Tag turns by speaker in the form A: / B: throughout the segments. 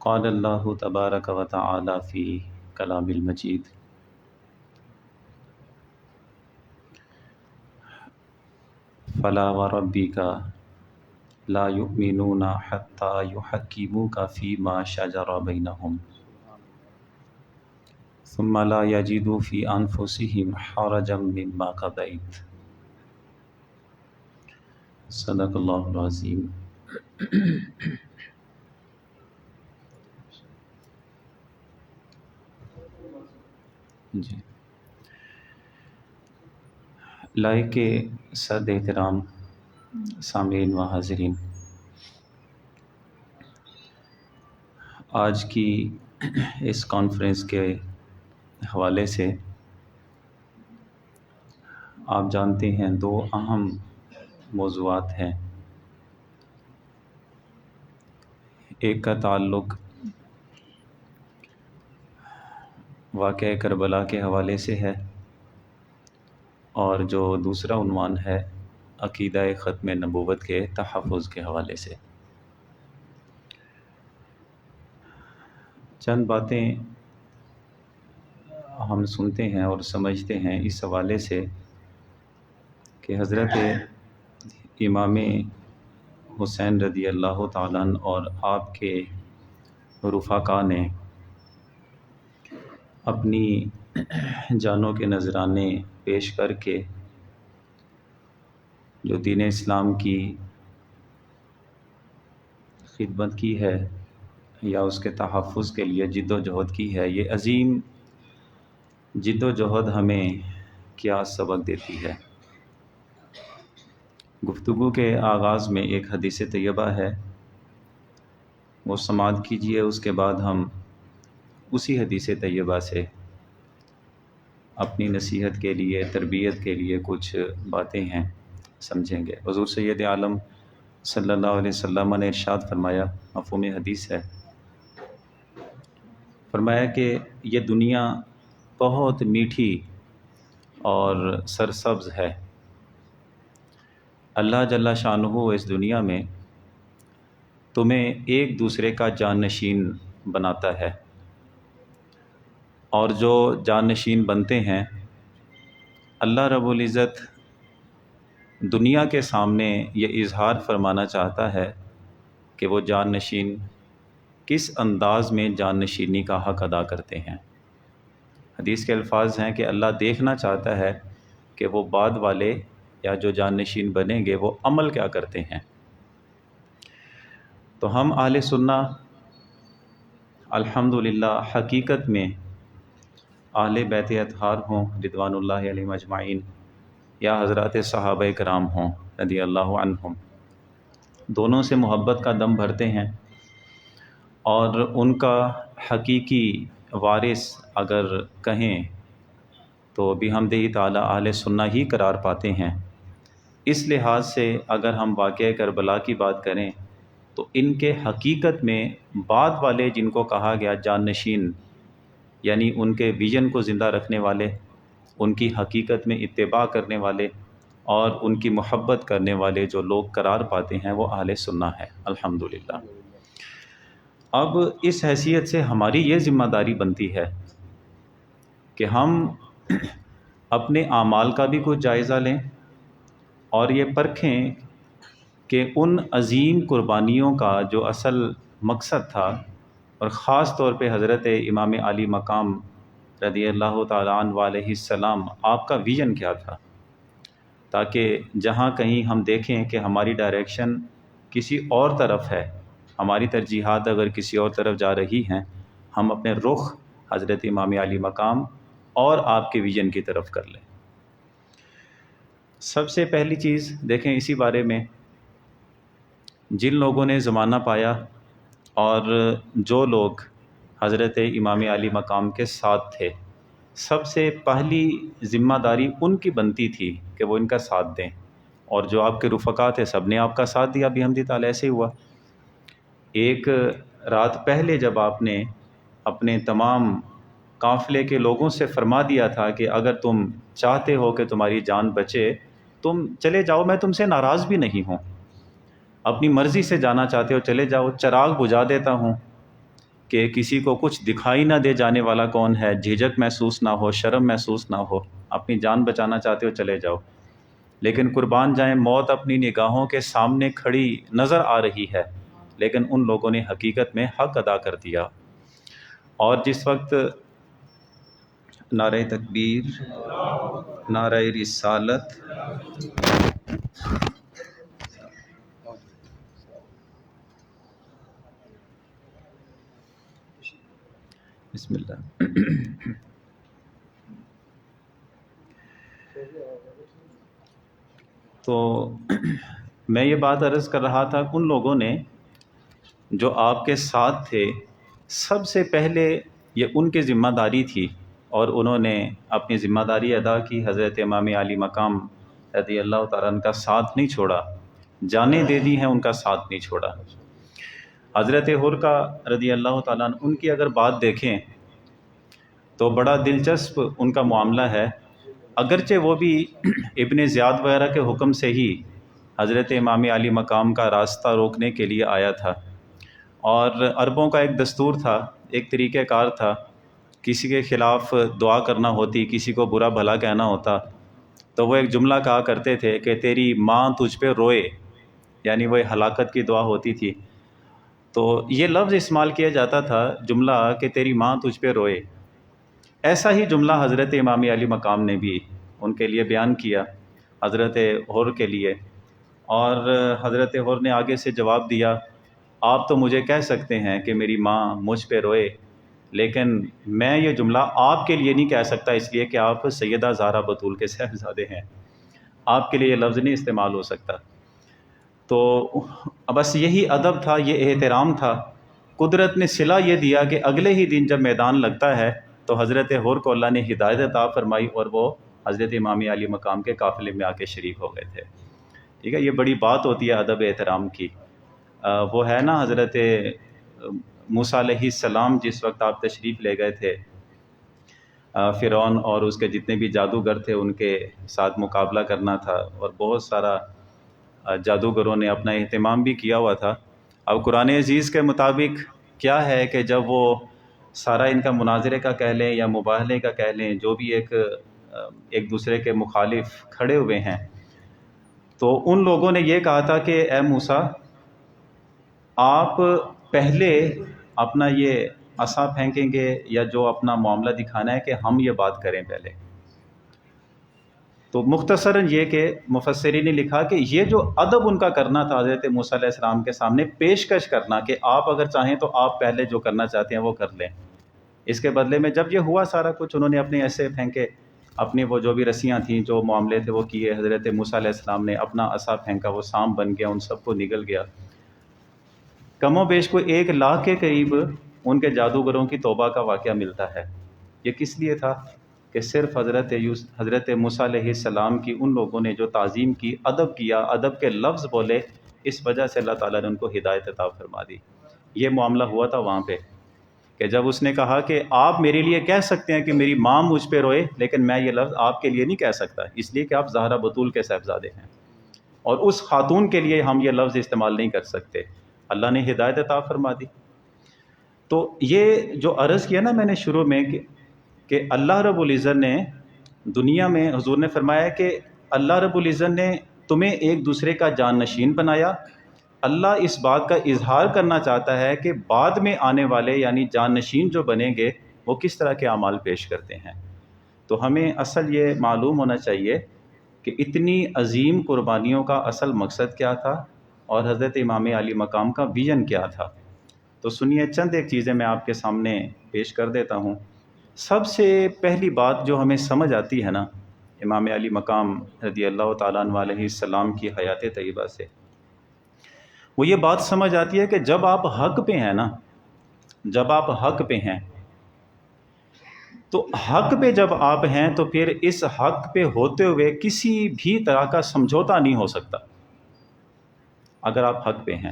A: قال اللہ تبارک و تعالی فی کلام المجید فلا وربک لا یؤمنون حتی یحکموک فیما شجر بینہم ثم لا یجدوا فی انفسہم حرجا مما قضیت۔ صدق اللہ العظیم۔ جی، لائق صد احترام سامعین و حاضرین، آج کی اس کانفرنس کے حوالے سے آپ جانتے ہیں دو اہم موضوعات ہیں۔ ایک کا تعلق واقعہ کربلا کے حوالے سے ہے، اور جو دوسرا عنوان ہے عقیدہ ختم نبوت کے تحفظ کے حوالے سے۔ چند باتیں ہم سنتے ہیں اور سمجھتے ہیں اس حوالے سے کہ حضرت امام حسین رضی اللہ تعالیٰ عنہ اور آپ کے رفقا نے اپنی جانوں کے نذرانے پیش کر کے جو دین اسلام کی خدمت کی ہے یا اس کے تحفظ کے لیے جد و جہد کی ہے، یہ عظیم جد و جہد ہمیں کیا سبق دیتی ہے۔ گفتگو کے آغاز میں ایک حدیث طیبہ ہے، وہ سماعت کیجئے، اس کے بعد ہم اسی حدیث طیبہ سے اپنی نصیحت کے لیے، تربیت کے لیے کچھ باتیں ہیں سمجھیں گے۔ حضور سید عالم صلی اللہ علیہ وسلم نے ارشاد فرمایا، مفہوم حدیث ہے، فرمایا کہ یہ دنیا بہت میٹھی اور سرسبز ہے۔ اللہ جل شانہ اس دنیا میں تمہیں ایک دوسرے کا جانشین بناتا ہے، اور جو جانشین بنتے ہیں اللہ رب العزت دنیا کے سامنے یہ اظہار فرمانا چاہتا ہے کہ وہ جانشین کس انداز میں جانشینی کا حق ادا کرتے ہیں۔ حدیث کے الفاظ ہیں کہ اللہ دیکھنا چاہتا ہے کہ وہ بعد والے یا جو جانشین بنیں گے وہ عمل کیا کرتے ہیں۔ تو ہم اہل سنہ الحمدللہ حقیقت میں اہل بیت اطہار ہوں رضوان اللہ علیہم اجمعین یا حضرات صحابہ کرام ہوں رضی اللہ عنہم، دونوں سے محبت کا دم بھرتے ہیں، اور ان کا حقیقی وارث اگر کہیں تو بحمدہ تعالی اہل سنہ ہی قرار پاتے ہیں۔ اس لحاظ سے اگر ہم واقعہ کربلا کی بات کریں تو ان کے حقیقت میں بعد والے جن کو کہا گیا جانشین، یعنی ان کے ویژن کو زندہ رکھنے والے، ان کی حقیقت میں اتباع کرنے والے اور ان کی محبت کرنے والے جو لوگ قرار پاتے ہیں وہ اہل سنہ ہے الحمدللہ۔ اب اس حیثیت سے ہماری یہ ذمہ داری بنتی ہے کہ ہم اپنے اعمال کا بھی کچھ جائزہ لیں اور یہ پرکھیں کہ ان عظیم قربانیوں کا جو اصل مقصد تھا، اور خاص طور پہ حضرت امام علی مقام رضی اللہ تعالیٰ عنہ علیہ السلام آپ کا ویژن کیا تھا، تاکہ جہاں کہیں ہم دیکھیں کہ ہماری ڈائریکشن کسی اور طرف ہے، ہماری ترجیحات اگر کسی اور طرف جا رہی ہیں، ہم اپنے رخ حضرت امام علی مقام اور آپ کے ویژن کی طرف کر لیں۔ سب سے پہلی چیز دیکھیں اسی بارے میں، جن لوگوں نے زمانہ پایا اور جو لوگ حضرت امام علی مقام کے ساتھ تھے، سب سے پہلی ذمہ داری ان کی بنتی تھی کہ وہ ان کا ساتھ دیں، اور جو آپ کے رفقا تھے سب نے آپ کا ساتھ دیا بحمدہ تعالیٰ۔ ایسے ہوا ایک رات پہلے جب آپ نے اپنے تمام قافلے کے لوگوں سے فرما دیا تھا کہ اگر تم چاہتے ہو کہ تمہاری جان بچے تم چلے جاؤ، میں تم سے ناراض بھی نہیں ہوں، اپنی مرضی سے جانا چاہتے ہو چلے جاؤ، چراغ بجھا دیتا ہوں، کہ کسی کو کچھ دکھائی نہ دے جانے والا کون ہے، جھجک محسوس نہ ہو، شرم محسوس نہ ہو، اپنی جان بچانا چاہتے ہو چلے جاؤ، لیکن قربان جائیں موت اپنی نگاہوں کے سامنے کھڑی نظر آ رہی ہے، لیکن ان لوگوں نے حقیقت میں حق ادا کر دیا۔ اور جس وقت نعرہ تکبیر، نعرہ رسالت، بسم اللہ، تو میں یہ بات عرض کر رہا تھا، ان لوگوں نے جو آپ کے ساتھ تھے سب سے پہلے یہ ان کی ذمہ داری تھی، اور انہوں نے اپنی ذمہ داری ادا کی، حضرت امام علی مقام رضی اللہ تعالیٰ عنہ کا ساتھ نہیں چھوڑا، جانیں دے دی ہیں، ان کا ساتھ نہیں چھوڑا۔ حضرت حر کا رضی اللہ تعالیٰ عنہ، ان کی اگر بات دیکھیں تو بڑا دلچسپ ان کا معاملہ ہے، اگرچہ وہ بھی ابن زیاد وغیرہ کے حکم سے ہی حضرت امام علی مقام کا راستہ روکنے کے لیے آیا تھا، اور عربوں کا ایک دستور تھا، ایک طریقہ کار تھا، کسی کے خلاف دعا کرنا ہوتی، کسی کو برا بھلا کہنا ہوتا تو وہ ایک جملہ کہا کرتے تھے کہ تیری ماں تجھ پہ روئے، یعنی وہ ہلاکت کی دعا ہوتی تھی۔ تو یہ لفظ استعمال کیا جاتا تھا جملہ کہ تیری ماں تجھ پہ روئے، ایسا ہی جملہ حضرت امام علی مقام نے بھی ان کے لیے بیان کیا، حضرت حر کے لیے، اور حضرت حر نے آگے سے جواب دیا، آپ تو مجھے کہہ سکتے ہیں کہ میری ماں مجھ پہ روئے، لیکن میں یہ جملہ آپ کے لیے نہیں کہہ سکتا، اس لیے کہ آپ سیدہ زہرا بطول کے صاحبزادے ہیں، آپ کے لیے یہ لفظ نہیں استعمال ہو سکتا۔ تو بس یہی ادب تھا، یہ احترام تھا، قدرت نے صلہ یہ دیا کہ اگلے ہی دن جب میدان لگتا ہے تو حضرت حر کو اللہ نے ہدایت عطا فرمائی، اور وہ حضرت امام علی مقام کے قافلے میں آ کے شریک ہو گئے تھے۔ ٹھیک ہے، یہ بڑی بات ہوتی ہے ادب احترام کی۔ وہ ہے نا حضرت موسیٰ علیہ السلام، جس وقت آپ تشریف لے گئے تھے، فرعون اور اس کے جتنے بھی جادوگر تھے ان کے ساتھ مقابلہ کرنا تھا، اور بہت سارا جادوگروں نے اپنا اہتمام بھی کیا ہوا تھا۔ اب قرآن عزیز کے مطابق کیا ہے کہ جب وہ سارا ان کا مناظرے کا کہہ لیں یا مباہلے کا کہہ لیں، جو بھی ایک دوسرے کے مخالف کھڑے ہوئے ہیں، تو ان لوگوں نے یہ کہا تھا کہ اے موسیٰ، آپ پہلے اپنا یہ عصا پھینکیں گے یا جو اپنا معاملہ دکھانا ہے کہ ہم یہ بات کریں پہلے؟ تو مختصراً یہ کہ مفسرین نے لکھا کہ یہ جو ادب ان کا کرنا تھا حضرت موسیٰ علیہ السلام کے سامنے، پیشکش کرنا کہ آپ اگر چاہیں تو آپ پہلے جو کرنا چاہتے ہیں وہ کر لیں، اس کے بدلے میں جب یہ ہوا سارا کچھ، انہوں نے اپنے ایسے پھینکے، اپنی وہ جو بھی رسیاں تھیں، جو معاملے تھے وہ کیے، حضرت موسیٰ علیہ السلام نے اپنا عصا پھینکا، وہ سانپ بن گیا، ان سب کو نگل گیا۔ کم و بیش کو 1 لاکھ کے قریب ان کے جادوگروں کی توبہ کا واقعہ ملتا ہے۔ یہ کس لیے تھا کہ صرف حضرت موسیٰ علیہ السلام کی ان لوگوں نے جو تعظیم کی، ادب کیا، ادب کے لفظ بولے، اس وجہ سے اللہ تعالیٰ نے ان کو ہدایت عطا فرما دی۔ یہ معاملہ ہوا تھا وہاں پہ کہ جب اس نے کہا کہ آپ میرے لیے کہہ سکتے ہیں کہ میری ماں مجھ پہ روئے، لیکن میں یہ لفظ آپ کے لیے نہیں کہہ سکتا، اس لیے کہ آپ زہرا بطول کے صاحبزادے ہیں، اور اس خاتون کے لیے ہم یہ لفظ استعمال نہیں کر سکتے۔ اللہ نے ہدایت عطا فرما دی۔ تو یہ جو عرض کیا نا میں نے شروع میں کہ اللہ رب العزت نے دنیا میں، حضور نے فرمایا کہ اللہ رب العزت نے تمہیں ایک دوسرے کا جان نشین بنایا۔ اللہ اس بات کا اظہار کرنا چاہتا ہے کہ بعد میں آنے والے یعنی جان نشین جو بنیں گے وہ کس طرح کے اعمال پیش کرتے ہیں۔ تو ہمیں اصل یہ معلوم ہونا چاہیے کہ اتنی عظیم قربانیوں کا اصل مقصد کیا تھا، اور حضرت امام علی مقام کا ویژن کیا تھا۔ تو سنیے، چند ایک چیزیں میں آپ کے سامنے پیش کر دیتا ہوں۔ سب سے پہلی بات جو ہمیں سمجھ آتی ہے نا امام علی مقام رضی اللہ تعالیٰ عنہ علیہ السلام کی حیات طیبہ سے، وہ یہ بات سمجھ آتی ہے کہ جب آپ حق پہ ہیں نا، جب آپ حق پہ ہیں، تو حق پہ جب آپ ہیں تو پھر اس حق پہ ہوتے ہوئے کسی بھی طرح کا سمجھوتا نہیں ہو سکتا اگر آپ حق پہ ہیں۔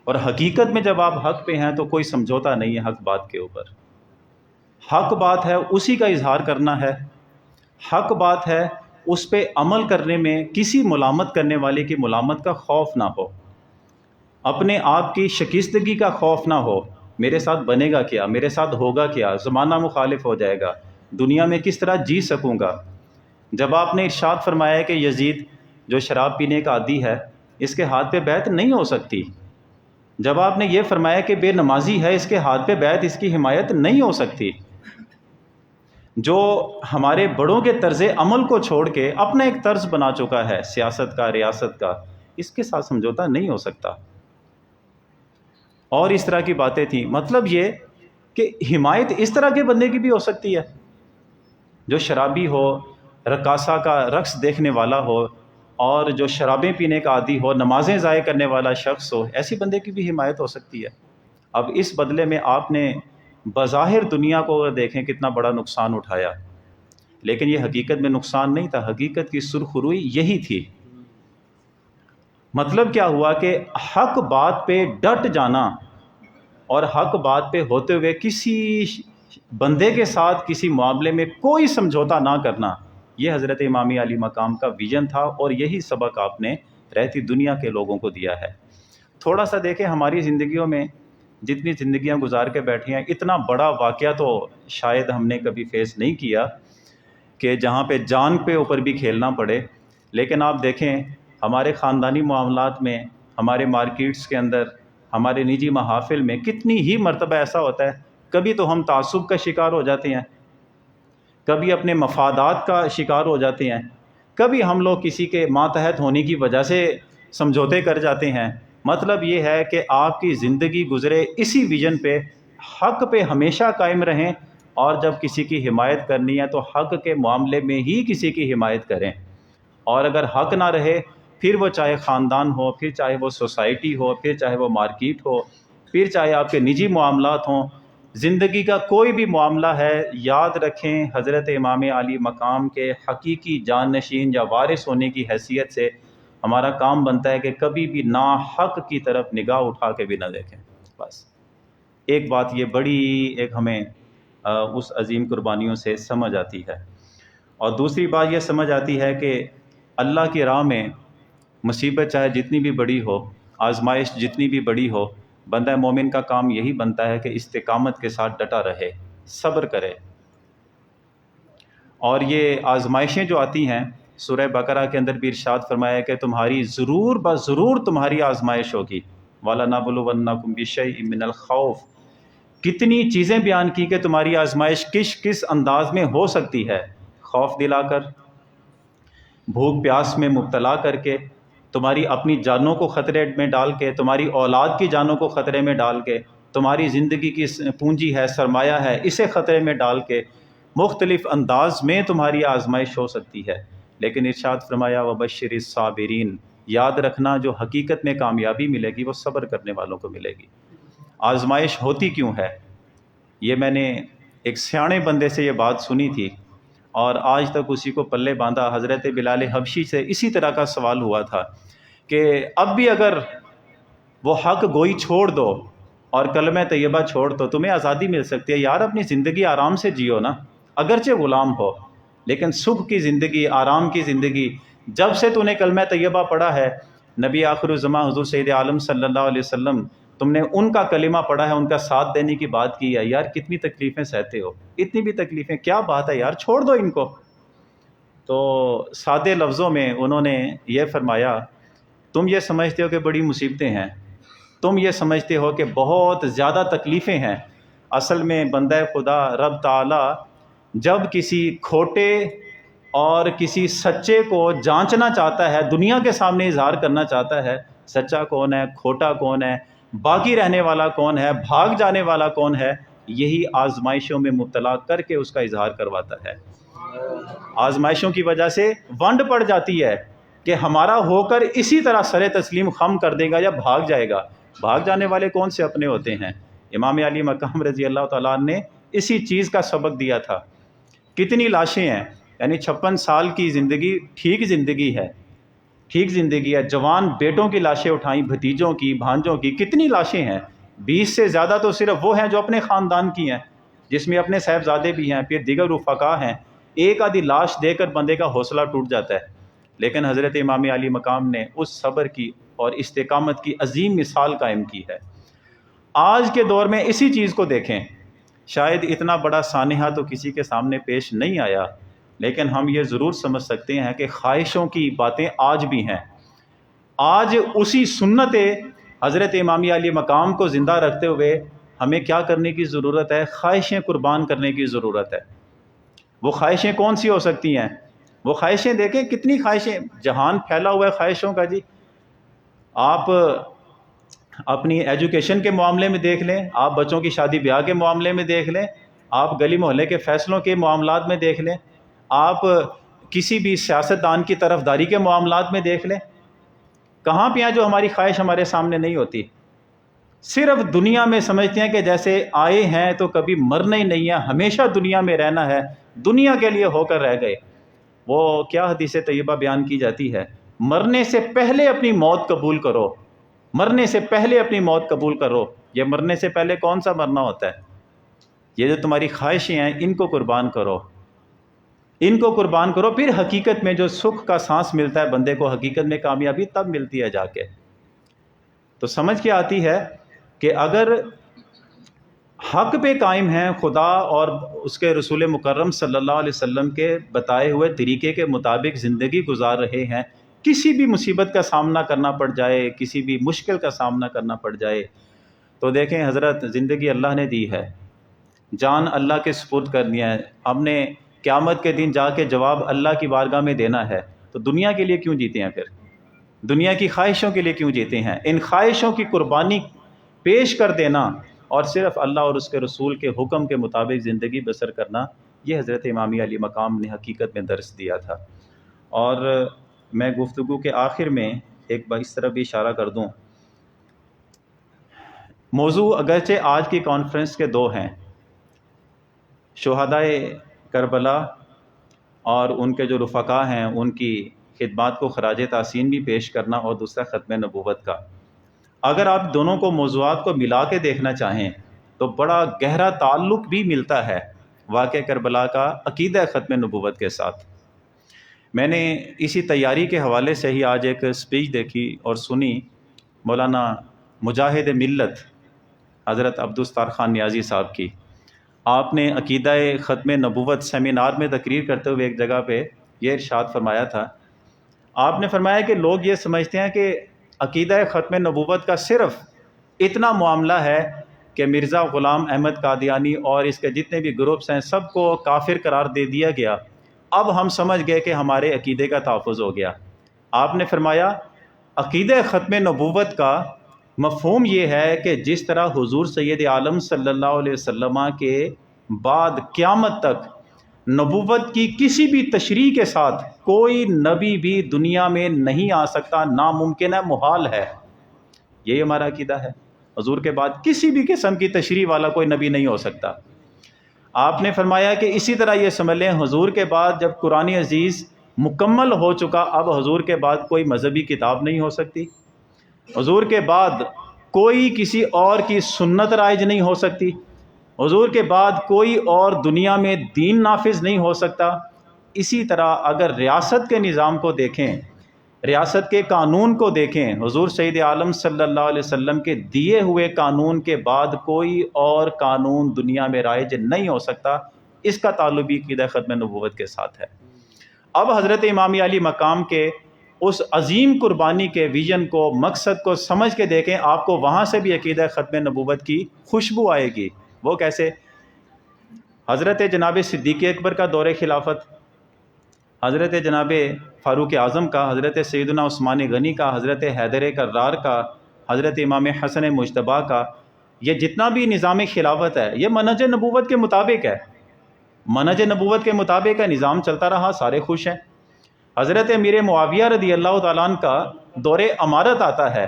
A: اور حقیقت میں جب آپ حق پہ ہیں تو کوئی سمجھوتا نہیں ہے حق بات کے اوپر۔ حق بات ہے اسی کا اظہار کرنا ہے، حق بات ہے اس پہ عمل کرنے میں کسی ملامت کرنے والے کی ملامت کا خوف نہ ہو، اپنے آپ کی شکستگی کا خوف نہ ہو، میرے ساتھ بنے گا کیا، میرے ساتھ ہوگا کیا، زمانہ مخالف ہو جائے گا، دنیا میں کس طرح جی سکوں گا۔ جب آپ نے ارشاد فرمایا کہ یزید جو شراب پینے کا عادی ہے اس کے ہاتھ پہ بیعت نہیں ہو سکتی، جب آپ نے یہ فرمایا کہ بے نمازی ہے اس کے ہاتھ پہ بیعت، اس کی حمایت نہیں ہو سکتی، جو ہمارے بڑوں کے طرز عمل کو چھوڑ کے اپنا ایک طرز بنا چکا ہے سیاست کا، ریاست کا، اس کے ساتھ سمجھوتا نہیں ہو سکتا، اور اس طرح کی باتیں تھیں۔ مطلب یہ کہ حمایت اس طرح کے بندے کی بھی ہو سکتی ہے جو شرابی ہو، رقاصہ کا رقص دیکھنے والا ہو، اور جو شرابیں پینے کا عادی ہو، نمازیں ضائع کرنے والا شخص ہو، ایسی بندے کی بھی حمایت ہو سکتی ہے۔ اب اس بدلے میں آپ نے بظاہر دنیا کو دیکھیں کتنا بڑا نقصان اٹھایا، لیکن یہ حقیقت میں نقصان نہیں تھا، حقیقت کی سرخ روئی یہی تھی۔ مطلب کیا ہوا کہ حق بات پہ ڈٹ جانا اور حق بات پہ ہوتے ہوئے کسی بندے کے ساتھ کسی معاملے میں کوئی سمجھوتا نہ کرنا، یہ حضرت امام علی مقام کا ویژن تھا، اور یہی سبق آپ نے رہتی دنیا کے لوگوں کو دیا ہے۔ تھوڑا سا دیکھیں ہماری زندگیوں میں جتنی زندگیاں گزار کے بیٹھی ہیں، اتنا بڑا واقعہ تو شاید ہم نے کبھی فیس نہیں کیا کہ جہاں پہ جان پہ اوپر بھی کھیلنا پڑے، لیکن آپ دیکھیں ہمارے خاندانی معاملات میں، ہمارے مارکیٹس کے اندر، ہمارے نجی محافل میں کتنی ہی مرتبہ ایسا ہوتا ہے، کبھی تو ہم تعصب کا شکار ہو جاتے ہیں، کبھی اپنے مفادات کا شکار ہو جاتے ہیں، کبھی ہم لوگ کسی کے ماتحت ہونے کی وجہ سے سمجھوتے کر جاتے ہیں۔ مطلب یہ ہے کہ آپ کی زندگی گزرے اسی ویژن پہ، حق پہ ہمیشہ قائم رہیں، اور جب کسی کی حمایت کرنی ہے تو حق کے معاملے میں ہی کسی کی حمایت کریں، اور اگر حق نہ رہے پھر وہ چاہے خاندان ہو، پھر چاہے وہ سوسائٹی ہو، پھر چاہے وہ مارکیٹ ہو، پھر چاہے آپ کے نجی معاملات ہوں، زندگی کا کوئی بھی معاملہ ہے، یاد رکھیں حضرت امام علی مقام کے حقیقی جانشین یا وارث ہونے کی حیثیت سے ہمارا کام بنتا ہے کہ کبھی بھی ناحق کی طرف نگاہ اٹھا کے بھی نہ دیکھیں۔ بس ایک بات یہ بڑی ایک ہمیں اس عظیم قربانیوں سے سمجھ آتی ہے، اور دوسری بات یہ سمجھ آتی ہے کہ اللہ کی راہ میں مصیبت چاہے جتنی بھی بڑی ہو، آزمائش جتنی بھی بڑی ہو، بندہ مومن کا کام یہی بنتا ہے کہ استقامت کے ساتھ ڈٹا رہے، صبر کرے۔ اور یہ آزمائشیں جو آتی ہیں، سورہ بقرہ کے اندر بھی ارشاد فرمایا کہ تمہاری ضرور بضرور تمہاری آزمائش ہوگی، وَلَنَبْلُوَنَّكُمْ بِشَيْءٍ مِّنَ الْخَوْفِ، کتنی چیزیں بیان کی کہ تمہاری آزمائش کس انداز میں ہو سکتی ہے، خوف دلا کر، بھوک پیاس میں مبتلا کر کے، تمہاری اپنی جانوں کو خطرے میں ڈال کے، تمہاری اولاد کی جانوں کو خطرے میں ڈال کے، تمہاری زندگی کی پونجی ہے، سرمایہ ہے، اسے خطرے میں ڈال کے، مختلف انداز میں تمہاری آزمائش ہو سکتی ہے، لیکن ارشاد فرمایا وَبَشِّرِ الصَّابِرِينَ، یاد رکھنا جو حقیقت میں کامیابی ملے گی وہ صبر کرنے والوں کو ملے گی۔ آزمائش ہوتی کیوں ہے؟ یہ میں نے ایک سیانے بندے سے یہ بات سنی تھی، اور آج تک اسی کو پلے باندھا۔ حضرت بلال حبشی سے اسی طرح کا سوال ہوا تھا کہ اب بھی اگر وہ حق گوئی چھوڑ دو اور کلمہ طیبہ چھوڑ دو تمہیں آزادی مل سکتی ہے۔ یار اپنی زندگی آرام سے جیو نا، اگرچہ غلام ہو، لیکن سکھ کی زندگی، آرام کی زندگی، جب سے تو نے کلمہ طیبہ پڑھا ہے، نبی آخر الزماں حضور سید عالم صلی اللہ علیہ وسلم، تم نے ان کا کلمہ پڑھا ہے، ان کا ساتھ دینے کی بات کی ہے، یار کتنی تکلیفیں سہتے ہو، اتنی بھی تکلیفیں کیا بات ہے یار، چھوڑ دو ان کو۔ تو سادے لفظوں میں انہوں نے یہ فرمایا، تم یہ سمجھتے ہو کہ بڑی مصیبتیں ہیں، تم یہ سمجھتے ہو کہ بہت زیادہ تکلیفیں ہیں، اصل میں بندہ خدا رب تعالی جب کسی کھوٹے اور کسی سچے کو جانچنا چاہتا ہے، دنیا کے سامنے اظہار کرنا چاہتا ہے، سچا کون ہے، کھوٹا کون ہے، باقی رہنے والا کون ہے، بھاگ جانے والا کون ہے، یہی آزمائشوں میں مبتلا کر کے اس کا اظہار کرواتا ہے۔ آزمائشوں کی وجہ سے ونڈ پڑ جاتی ہے کہ ہمارا ہو کر اسی طرح سر تسلیم خم کر دے گا یا بھاگ جائے گا۔ بھاگ جانے والے کون سے اپنے ہوتے ہیں؟ امام علی مقام رضی اللہ تعالیٰ عنہ نے اسی چیز کا سبق دیا تھا۔ کتنی لاشیں ہیں، یعنی 56 سال کی زندگی ٹھیک زندگی ہے، ٹھیک زندگی ہے، جوان بیٹوں کی لاشیں اٹھائیں، بھتیجوں کی، بھانجوں کی، کتنی لاشیں ہیں، 20 سے زیادہ تو صرف وہ ہیں جو اپنے خاندان کی ہیں، جس میں اپنے صاحبزادے بھی ہیں، پھر دیگر رفقا ہیں۔ ایک آدھی لاش دے کر بندے کا حوصلہ ٹوٹ جاتا ہے، لیکن حضرت امام علی مقام نے اس صبر کی اور استقامت کی عظیم مثال قائم کی ہے۔ آج کے دور میں اسی چیز کو دیکھیں، شاید اتنا بڑا سانحہ تو کسی کے سامنے پیش نہیں آیا، لیکن ہم یہ ضرور سمجھ سکتے ہیں کہ خواہشوں کی باتیں آج بھی ہیں۔ آج اسی سنت حضرت امامیہ علی مقام کو زندہ رکھتے ہوئے ہمیں کیا کرنے کی ضرورت ہے؟ خواہشیں قربان کرنے کی ضرورت ہے۔ وہ خواہشیں کون سی ہو سکتی ہیں؟ وہ خواہشیں دیکھیں کتنی خواہشیں، جہان پھیلا ہوا ہے خواہشوں کا جی۔ آپ اپنی ایجوکیشن کے معاملے میں دیکھ لیں، آپ بچوں کی شادی بیاہ کے معاملے میں دیکھ لیں، آپ گلی محلے کے فیصلوں کے معاملات میں دیکھ لیں، آپ کسی بھی سیاستدان کی طرفداری کے معاملات میں دیکھ لیں، کہاں پہ ہیں جو ہماری خواہش ہمارے سامنے نہیں ہوتی؟ صرف دنیا میں سمجھتے ہیں کہ جیسے آئے ہیں تو کبھی مرنا ہی نہیں ہے، ہمیشہ دنیا میں رہنا ہے، دنیا کے لیے ہو کر رہ گئے۔ وہ کیا حدیث طیبہ بیان کی جاتی ہے؟ مرنے سے پہلے اپنی موت قبول کرو، مرنے سے پہلے اپنی موت قبول کرو۔ یہ مرنے سے پہلے کون سا مرنا ہوتا ہے؟ یہ جو تمہاری خواہشیں ہیں ان کو قربان کرو، ان کو قربان کرو، پھر حقیقت میں جو سکھ کا سانس ملتا ہے بندے کو، حقیقت میں کامیابی تب ملتی ہے جا کے۔ تو سمجھ کے آتی ہے کہ اگر حق پہ قائم ہیں، خدا اور اس کے رسول مکرم صلی اللہ علیہ وسلم کے بتائے ہوئے طریقے کے مطابق زندگی گزار رہے ہیں، کسی بھی مصیبت کا سامنا کرنا پڑ جائے، کسی بھی مشکل کا سامنا کرنا پڑ جائے، تو دیکھیں حضرت زندگی اللہ نے دی ہے، جان اللہ کے سپرد کرنی ہے، ہم نے قیامت کے دن جا کے جواب اللہ کی بارگاہ میں دینا ہے، تو دنیا کے لیے کیوں جیتے ہیں؟ پھر دنیا کی خواہشوں کے لیے کیوں جیتے ہیں؟ ان خواہشوں کی قربانی پیش کر دینا اور صرف اللہ اور اس کے رسول کے حکم کے مطابق زندگی بسر کرنا، یہ حضرت امامیہ علی مقام نے حقیقت میں درس دیا تھا۔ اور میں گفتگو کے آخر میں ایک بار اس طرح بھی اشارہ کر دوں، موضوع اگرچہ آج کی کانفرنس کے دو ہیں، شہدائے کربلا اور ان کے جو رفقا ہیں ان کی خدمات کو خراج تحسین بھی پیش کرنا، اور دوسرا ختم نبوت کا۔ اگر آپ دونوں کو موضوعات کو ملا کے دیکھنا چاہیں تو بڑا گہرا تعلق بھی ملتا ہے واقعہ کربلا کا عقیدہ ختم نبوت کے ساتھ۔ میں نے اسی تیاری کے حوالے سے ہی آج ایک سپیچ دیکھی اور سنی مولانا مجاہد ملت حضرت عبدالستار خان نیازی صاحب کی۔ آپ نے عقیدہ ختم نبوت سیمینار میں تقریر کرتے ہوئے ایک جگہ پہ یہ ارشاد فرمایا تھا، آپ نے فرمایا کہ لوگ یہ سمجھتے ہیں کہ عقیدہ ختم نبوت کا صرف اتنا معاملہ ہے کہ مرزا غلام احمد قادیانی اور اس کے جتنے بھی گروپس ہیں سب کو کافر قرار دے دیا گیا، اب ہم سمجھ گئے کہ ہمارے عقیدے کا تحفظ ہو گیا۔ آپ نے فرمایا عقیدہ ختم نبوت کا مفہوم یہ ہے کہ جس طرح حضور سید عالم صلی اللہ علیہ وسلم کے بعد قیامت تک نبوت کی کسی بھی تشریح کے ساتھ کوئی نبی بھی دنیا میں نہیں آ سکتا، ناممکن ہے، محال ہے، یہی ہمارا عقیدہ ہے۔ حضور کے بعد کسی بھی قسم کی تشریح والا کوئی نبی نہیں ہو سکتا۔ آپ نے فرمایا کہ اسی طرح یہ سمجھ لیں حضور کے بعد جب قرآن عزیز مکمل ہو چکا، اب حضور کے بعد کوئی مذہبی کتاب نہیں ہو سکتی، حضور کے بعد کوئی کسی اور کی سنت رائج نہیں ہو سکتی، حضور کے بعد کوئی اور دنیا میں دین نافذ نہیں ہو سکتا۔ اسی طرح اگر ریاست کے نظام کو دیکھیں، ریاست کے قانون کو دیکھیں، حضور سید عالم صلی اللہ علیہ وسلم کے دیے ہوئے قانون کے بعد کوئی اور قانون دنیا میں رائج نہیں ہو سکتا۔ اس کا تعلق بھی عقیدہ ختم نبوت کے ساتھ ہے۔ اب حضرت امامیہ علی مقام کے اس عظیم قربانی کے ویژن کو، مقصد کو سمجھ کے دیکھیں، آپ کو وہاں سے بھی عقیدہ ختم نبوت کی خوشبو آئے گی۔ وہ کیسے؟ حضرت جناب صدیق اکبر کا دور خلافت، حضرت جناب فاروق اعظم کا، حضرت سیدنا عثمان غنی کا، حضرت حیدر کرار کا، حضرت امام حسن مجتبیٰ کا، یہ جتنا بھی نظام خلافت ہے یہ منہج نبوت کے مطابق ہے، منہج نبوت کے مطابق ہے، نظام چلتا رہا، سارے خوش ہیں۔ حضرت امیر معاویہ رضی اللہ تعالیٰ عنہ کا دور امارت آتا ہے،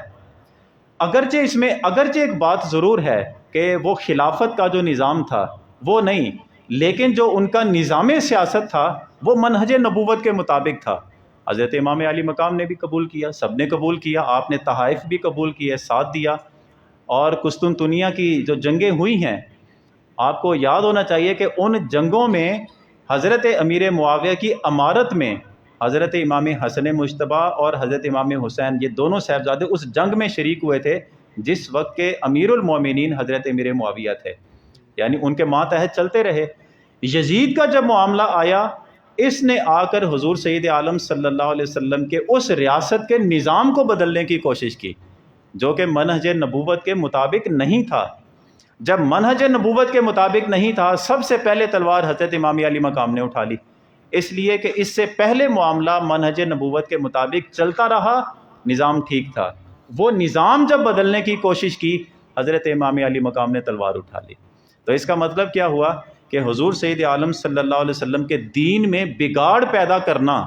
A: اگرچہ ایک بات ضرور ہے کہ وہ خلافت کا جو نظام تھا وہ نہیں، لیکن جو ان کا نظام سیاست تھا وہ منہج نبوت کے مطابق تھا۔ حضرت امام علی مقام نے بھی قبول کیا، سب نے قبول کیا، آپ نے تحائف بھی قبول کیے، ساتھ دیا۔ اور قسطنطنیہ کی جو جنگیں ہوئی ہیں، آپ کو یاد ہونا چاہیے کہ ان جنگوں میں حضرت امیر معاویہ کی امارت میں حضرت امام حسن مجتبیٰ اور حضرت امام حسین، یہ دونوں صاحبزادے اس جنگ میں شریک ہوئے تھے جس وقت کے امیر المومنین حضرت امیر معاویہ تھے، یعنی ان کے ماتحت چلتے رہے۔ یزید کا جب معاملہ آیا، اس نے آ کر حضور سید عالم صلی اللہ علیہ وسلم کے اس ریاست کے نظام کو بدلنے کی کوشش کی جو کہ منہج نبوت کے مطابق نہیں تھا۔ جب منہج نبوت کے مطابق نہیں تھا، سب سے پہلے تلوار حضرت امام علی مقام نے اٹھا لی، اس لیے کہ اس سے پہلے معاملہ منہج نبوت کے مطابق چلتا رہا، نظام ٹھیک تھا۔ وہ نظام جب بدلنے کی کوشش کی، حضرت امام علی مقام نے تلوار اٹھا لی۔ تو اس کا مطلب کیا ہوا کہ حضور سید عالم صلی اللہ علیہ وسلم کے دین میں بگاڑ پیدا کرنا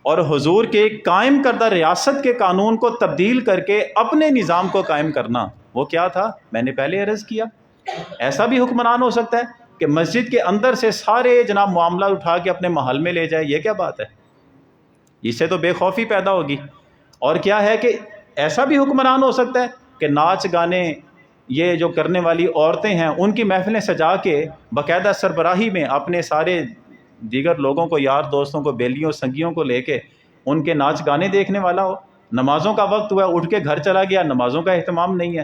A: اور حضور کے قائم کردہ ریاست کے قانون کو تبدیل کر کے اپنے نظام کو قائم کرنا، وہ کیا تھا؟ میں نے پہلے عرض کیا۔ ایسا بھی حکمران ہو سکتا ہے کہ مسجد کے اندر سے سارے جناب معاملہ اٹھا کے اپنے محل میں لے جائے، یہ کیا بات ہے؟ اس سے تو بے خوفی پیدا ہوگی۔ اور کیا ہے کہ ایسا بھی حکمران ہو سکتا ہے کہ ناچ گانے یہ جو کرنے والی عورتیں ہیں ان کی محفلیں سجا کے باقاعدہ سربراہی میں اپنے سارے دیگر لوگوں کو، یار دوستوں کو، بیلیوں سنگیوں کو لے کے ان کے ناچ گانے دیکھنے والا ہو۔ نمازوں کا وقت ہوا، اٹھ کے گھر چلا گیا، نمازوں کا اہتمام نہیں ہے۔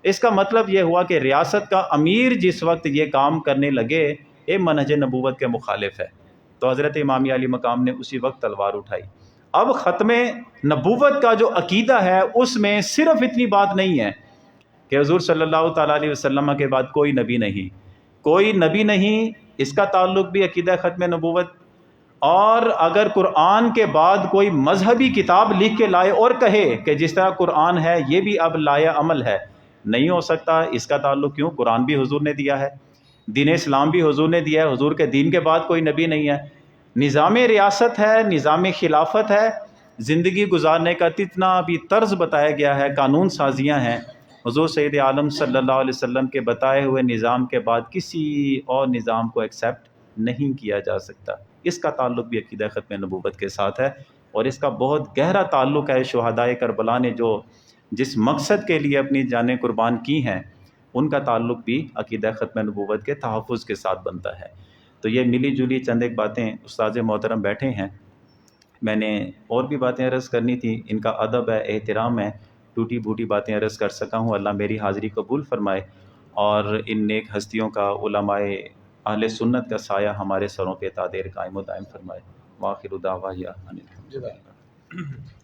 A: اس کا مطلب یہ ہوا کہ ریاست کا امیر جس وقت یہ کام کرنے لگے، یہ منہج نبوت کے مخالف ہے، تو حضرت امام علی مقام نے اسی وقت تلوار اٹھائی۔ اب ختم نبوت کا جو عقیدہ ہے اس میں صرف اتنی بات نہیں ہے کہ حضور صلی اللہ تعالیٰ علیہ وسلم کے بعد کوئی نبی نہیں، کوئی نبی نہیں، اس کا تعلق بھی عقیدہ ختم نبوت۔ اور اگر قرآن کے بعد کوئی مذہبی کتاب لکھ کے لائے اور کہے کہ جس طرح قرآن ہے یہ بھی اب لایا عمل ہے، نہیں ہو سکتا۔ اس کا تعلق کیوں؟ قرآن بھی حضور نے دیا ہے، دین اسلام بھی حضور نے دیا ہے، حضور کے دین کے بعد کوئی نبی نہیں ہے۔ نظام ریاست ہے، نظام خلافت ہے، زندگی گزارنے کا جتنا بھی طرز بتایا گیا ہے، قانون سازیاں ہیں، حضور سید عالم صلی اللہ علیہ وسلم کے بتائے ہوئے نظام کے بعد کسی اور نظام کو ایکسیپٹ نہیں کیا جا سکتا۔ اس کا تعلق بھی عقیدہ ختم نبوت کے ساتھ ہے، اور اس کا بہت گہرا تعلق ہے شہدائے کربلا نے جو جس مقصد کے لیے اپنی جانیں قربان کی ہیں، ان کا تعلق بھی عقیدہ ختم نبوت کے تحفظ کے ساتھ بنتا ہے۔ تو یہ ملی جلی چند ایک باتیں، استاذ محترم بیٹھے ہیں، میں نے اور بھی باتیں عرض کرنی تھی، ان کا ادب ہے، احترام ہے، ٹوٹی بھوٹی باتیں عرض کر سکا ہوں۔ اللہ میری حاضری قبول فرمائے اور ان نیک ہستیوں کا، علماء اہل سنت کا سایہ ہمارے سروں پہ تا دیر قائم و دائم فرمائے۔ وآخر دعوانا ان الحمد للہ۔